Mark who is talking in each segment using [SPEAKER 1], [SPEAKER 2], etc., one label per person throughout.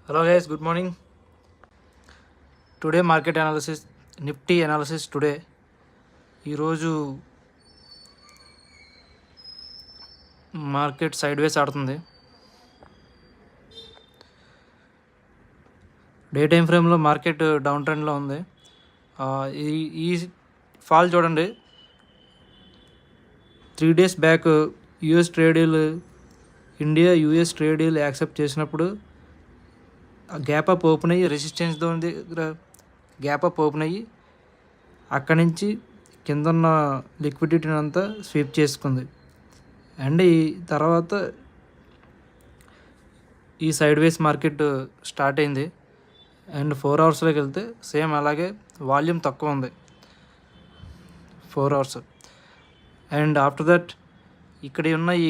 [SPEAKER 1] Hello guys, good morning. Today market analysis, Nifty analysis today. ఈరోజు market side వేస్ ఆడుతుంది. Day time ఫ్రేమ్లో market down ట్రెండ్లో ఉంది. ఈ ఫాల్ చూడండి. 3 days back US trade deal, India US trade deal accept చేసినప్పుడు gap up open అయ్యి resistance దగ్గర గ్యాప్ అప్ ఓపెన్ అయ్యి అక్కడి నుంచి కింద ఉన్న లిక్విడిటీని అంతా స్వీప్ చేసుకుంది. అండ్ ఈ తర్వాత ఈ సైడ్ వేస్ మార్కెట్ స్టార్ట్ అయింది. అండ్ 4 hours వెళ్తే సేమ్ అలాగే వాల్యూమ్ తక్కువ ఉంది 4 hours. అండ్ ఆఫ్టర్ దట్ ఇక్కడ ఉన్న ఈ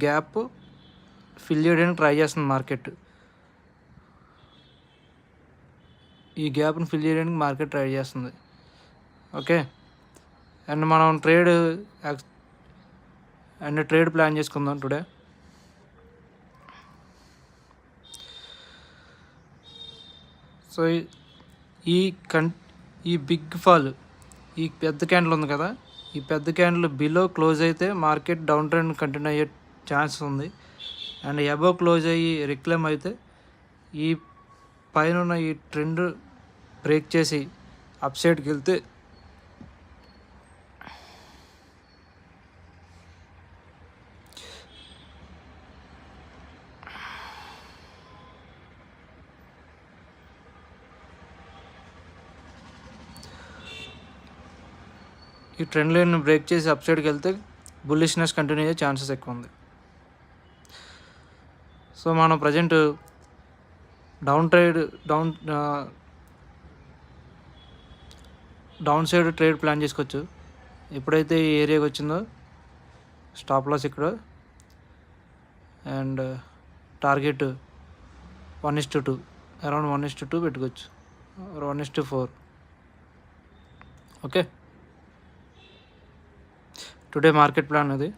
[SPEAKER 1] గ్యాప్ ఫిల్ చేయడానికి ట్రై చేస్తుంది మార్కెట్. ఈ గ్యాప్ని ఫిల్ చేయడానికి మార్కెట్ ట్రై చేస్తుంది. ఓకే, అండ్ మనం ట్రేడ్ ప్లాన్ చేసుకుందాం టుడే. సో ఈ బిగ్ ఫాల్, ఈ పెద్ద క్యాండిల్ ఉంది కదా, ఈ పెద్ద క్యాండిల్ బిలో క్లోజ్ అయితే మార్కెట్ డౌన్ ట్రెండ్ కంటిన్యూ అయ్యే ఛాన్సెస్ ఉంది. అండ్ అబోవ్ క్లోజ్ అయ్యి రిక్లెమ్ అయితే ఈ పైన ఈ ట్రెండ్ బ్రేక్ చేసి అప్ సైడ్కి వెళ్తే ఈ ట్రెండ్ లైన్ బ్రేక్ చేసి అప్ సైడ్కి వెళ్తే బుల్లిష్నెస్ కంటిన్యూ అయ్యే ఛాన్సెస్ ఎక్కువ ఉంది. సో మనం present down side trade plan చేసుకోవచ్చు. ఎప్పుడైతే ఈ ఏరియాకి వచ్చిందో స్టాప్ లాస్ ఇక్కడ, అండ్ టార్గెట్ 1:2, అరౌండ్ 1:2 పెట్టుకోవచ్చు, 1:4. ఓకే, టుడే మార్కెట్ ప్లాన్ అది.